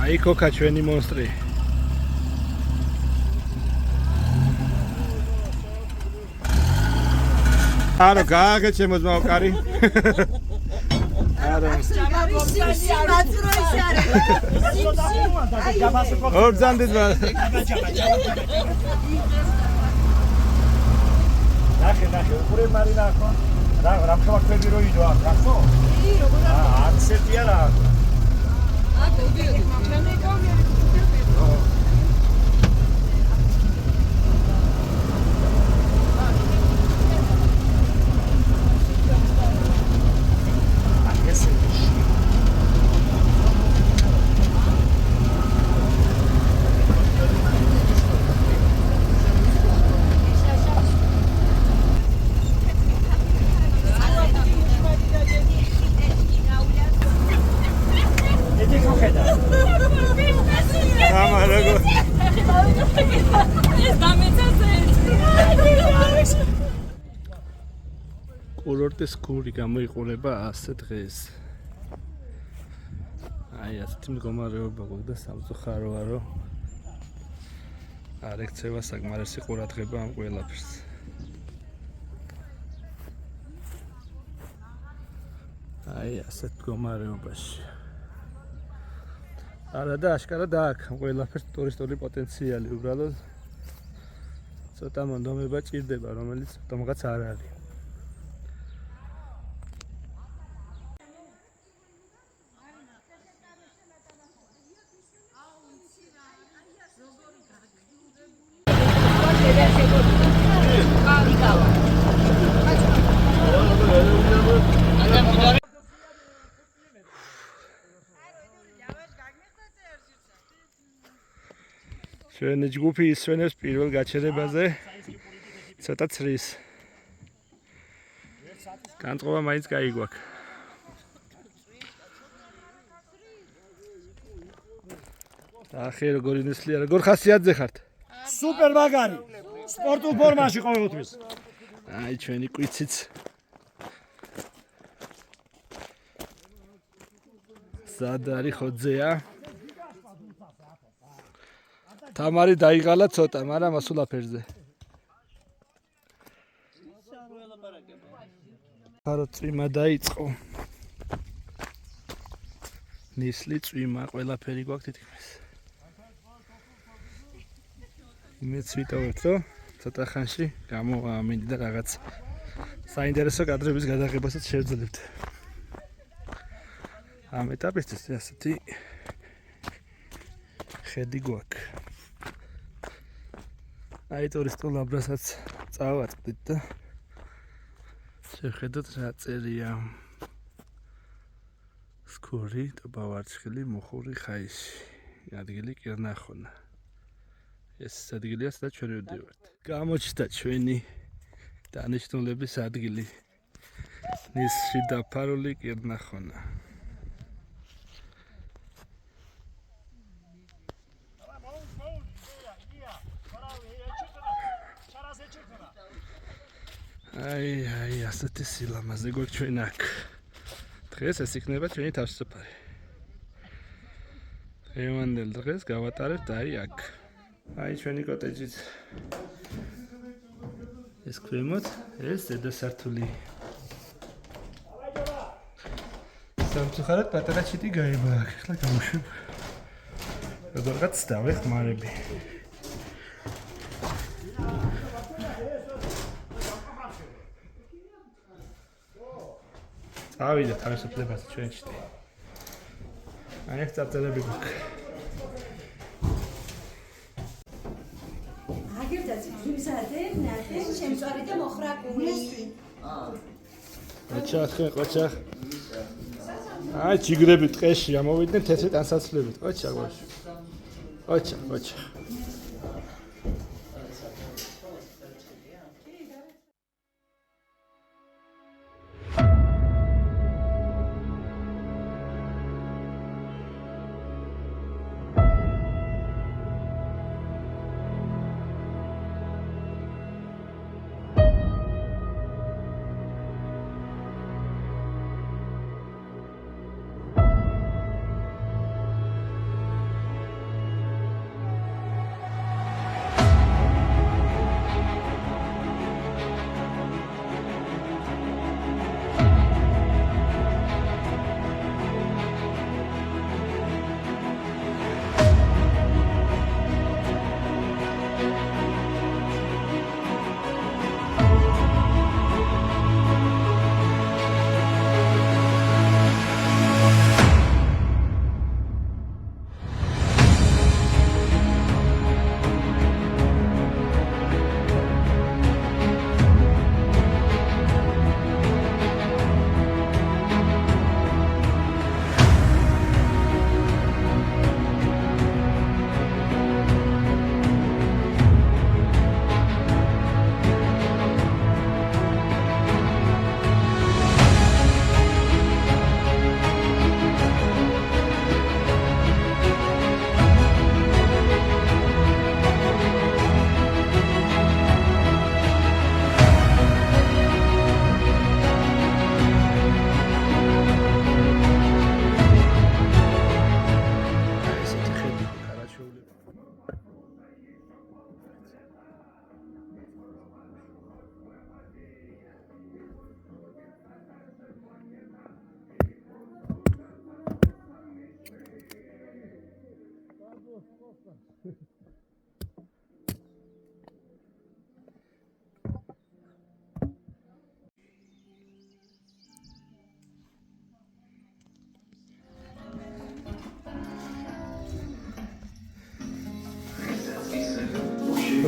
აი კოკა ჩვენი მონსტრი. არა, გააგე ჩემო ძმაო კარი. არა. ორძანდით მა. ნახე, უყურე მარინა ხო? რა ხმაკვები რო იდო აქ, ახო? ი, როგორ არა? აქცეთი არა. აქ მოდიოდი, მაგრამ ეკონი. კურორტის გური გამოიყურება ასე დღეს. აი ასეთი მდგომარეობა გვაქვს და სამწუხაროა რომ არ ექცევა საკმარისი ყურადღება ამ ყველაფერს. აი ასეთ მდგომარეობაში. არა და აშკარად აქ ყველაფერს ტურისტული პოტენციალი უბრალოდ ცოტა მონდომება ჭირდება, რომელიც თომღაც არ არის. ჩვენი ჯგუფი ისვენებს პირველ გაჩერებაზე ცოტა ცრის. განწყობა მაინც კაი გვაქვს. ახლა როგორი ნესლია, როგორ ხასიათზე ხართ? სუპერ მაგარი. სპორტულ ფორმაში ყოველთვის. აი ჩვენი კვიციც. ზადარი ხოძეა. თამარი დაიღალა ცოტა, მაგრამ ასულ აფერზე. ხარო წვიმა დაიწყო. ნისლი წვიმა, ყველაფერი გვაქვს თითქმის. იმეც ვიტოვებთ, რომ ცოტა ხანში გამოამინდა რაღაც საინტერესო კადრების გადაღებასაც შევძლებთ. ამ ეტაპისთვის ასეთი ხედი გვაქვს. აი ტურისტულ აბრასაც წავაწყდით და შევხედოთ რა წერია. სკური, ტბავარცხილი, მუხური ხაიში. ადგილი კირნახონა. ეს ადგილია სადაც ჩვენ ვდივართ. გამოჩნდა ჩვენი დანიშნულების ადგილი. ნისში დაფარული კირნახონა. აი, ასეთი სილამაზე გვაქვს ჩვენ აქ. დღეს ეს იქნება ჩვენი თავშესაფარი. დღევანდელ დღეს გავატარებთ აი აქ. აი ჩვენი კოტეჯიც. ეს ქვემოთ, ეს ზედა სართული. სამწუხაროდ პატარა ჩიტი გაება აქ. ახლა გამოშვებ. როგორღაც დავეხმარები. ავიდა თავისუფლებაზე ჩვენ ჩიტი. აი ეს წარწერები გვაქვს. აგერდაცი ვისადე ნახე შემწვარი და მოხრაკული. ყოჩა. აი ჯიგრები ტყეში ამოვიდნენ თეთრი ტანსაცმლებით. ყოჩა.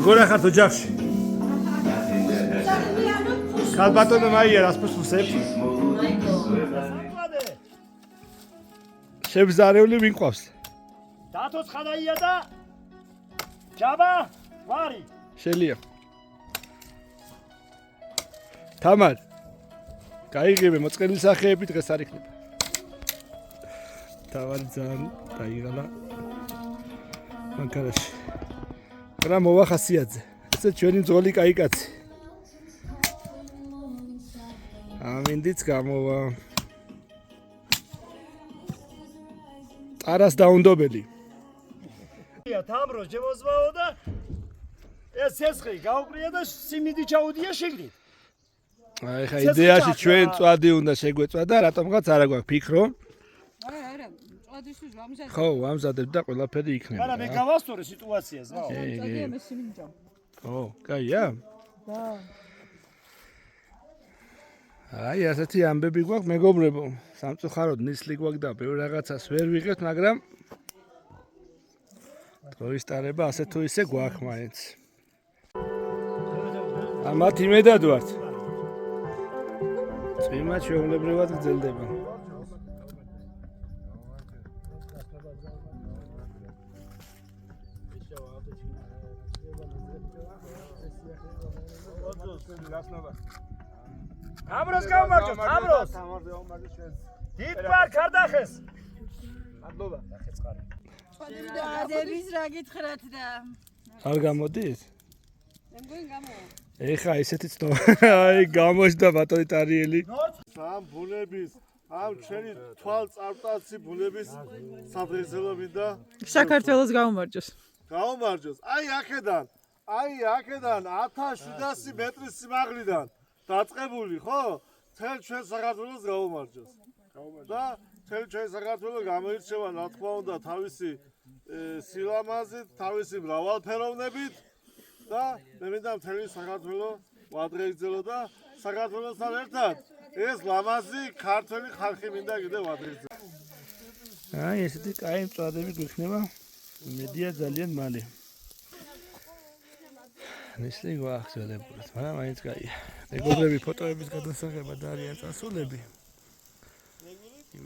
როგორ ახართ ოჯახში? ქალბატონო მაია რას ფუსებს? შებზარეული ვინ ყავს? დათო ცხადაია და ჯაბა ვარი. შელია. თამარ. გაიგებე მოწყენილი სახეები დღეს არ იქნება. თავარი ძალიან დაიღალა. მანქანაში. რა მოვა ხასიათზე. ესე ჩვენი ძღოლი კაი კაცი. ამინდიც გამოვა. ტარას დაუნდობელი. თამრო შემოზვაო და ეს სესხი გაუყრია და სიმინდი ჩაუდია შეგდით. აი ხა იდეაში ჩვენ წვადი უნდა შეგვეწვა და რატომღაც არა გვაქვს ფიქრო. არა, წვადისთვის ვამზადებ. ხო, ვამზადებ და ყველაფერი იქნება. არა, მე გავასწორი სიტუაციას, რა. წვადია მე სიმინჯო. ო, კაია? და აი, ასეთი ამბები გვაქვს, მეგობრებო. სამწუხაროდ ნისლი გვაქვს და ბევრ რაღაცას ვერ ვიღებთ, მაგრამ დროის ტარება ასე თუ ისე გვაქვს მაინც. ამათ იმედად ვართ. წვიმა ჩვეულებრივად გრძელდება. ამროს გამარჯოს, ამროს. დიდბარ ქარდახეს. მადლობა. დახეცხარი. წვადების რა გითხრათ და არ გამოდის? მე მგონი გამოვა. ეხა ესეთი ცნობა. აი, გამოჩნდა ბატონი ტარიელი. ამ ბუნების, ამ ჩვენი თვალწარმტაცი ბუნების სადღესელობიდა საქართველოს გაუმარჯოს. გაუმარჯოს. აი აქედან 1700 მეტრის სიმაღლიდან დაწყებული, ხო? თელ ჩვენ საქართველოს გაუმარჯოს. და თელ ჩვენ საქართველოს გამოირჩევა, რა თქმა უნდა, თავისი სილამაზით, თავისი მრავალფეროვნებით და მე მინდა მთელი საქართველო ვადრეგრძელო და საქართველოსთან ერთად ეს ლამაზი ქართველი ხალხი მინდა კიდევ ვადრეგრძელო. აი, ესეთი კაი მწვადები გვიქნება. მედია ძალიან მალე. ნისლი გვაქვს ველებურად, მაგრამ მაინც კაია. მეგობრები ფოტოების გადასაღებად არიან წასულები.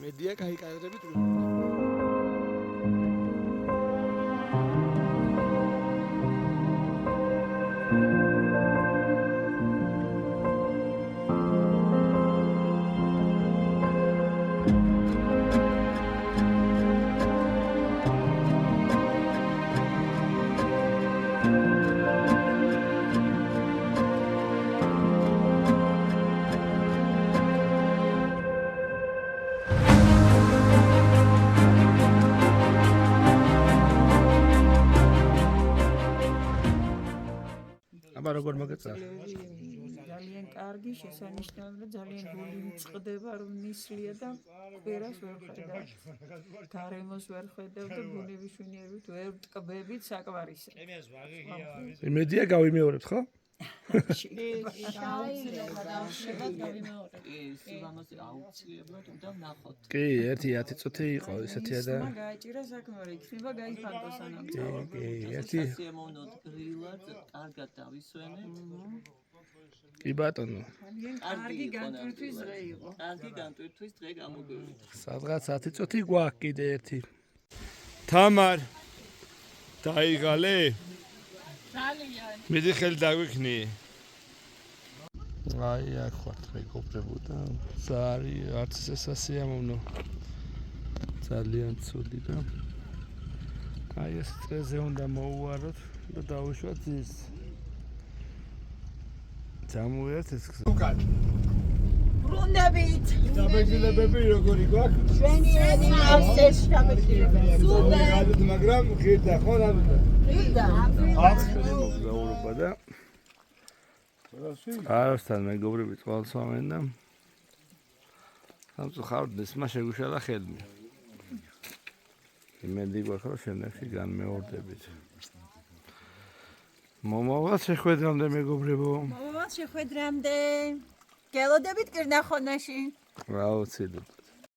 მედია კაი კადრებით როგორ მოგეწარ? ძალიან კარგი, შესანიშნავია, ძალიან გული მწყდება, რომ ნისლია და კვირას ვერ ხედავ. გარემოს ვერ ხედავ და გულების შუნიერებით ვერ ვტკბებით საკმარისად. მედია გავიმეორებთ, ხო? კი, 1-10 წუთი იყო ესეთი და გააჭირა საქმე, იქნება გაიფანტო სანამ. კი, ერთი სიემოვნოთ გრილად, კარგად დავისვენეთ. კი ბატონო. კარგი განტვირთვის დღე იყო. კარგი განტვირთვის დღე გამოგვივიდა. სადღაც 10 წუთი გვაქვს კიდე ერთი. თამარ დაიღალე? ძალიან. მიდი ხელი დაგვიქნი. აი, აქ ვართ მეგობრებო და ზარი არც ესე სასიამოვნო. ძალიან ცუდი და აი ეს წრეზე უნდა მოუვაროთ და დავუშვათ ის. ჩამოერთ ეს გზა. ბრუნდებით. დაბეჭდილებები როგორი გვაქვს? ჩვენი ახსეს დაბეჭდილებები. სუპერ. მაგრამ ხირდა ხო რა უნდა? ხირდა. მოგზაურობა და არასთან მეგობრები წყალს ვამენ და სამწუხაროდ ესმა შეგვიშალა ხელმი. იმედი გვაქვს რომ შემდეგში განმეორდებით. მომავალ შეხვედრამდე მეგობრებო. მომავალ შეხვედრამდე. გელოდებით კირნახონაში. რა უცილებ.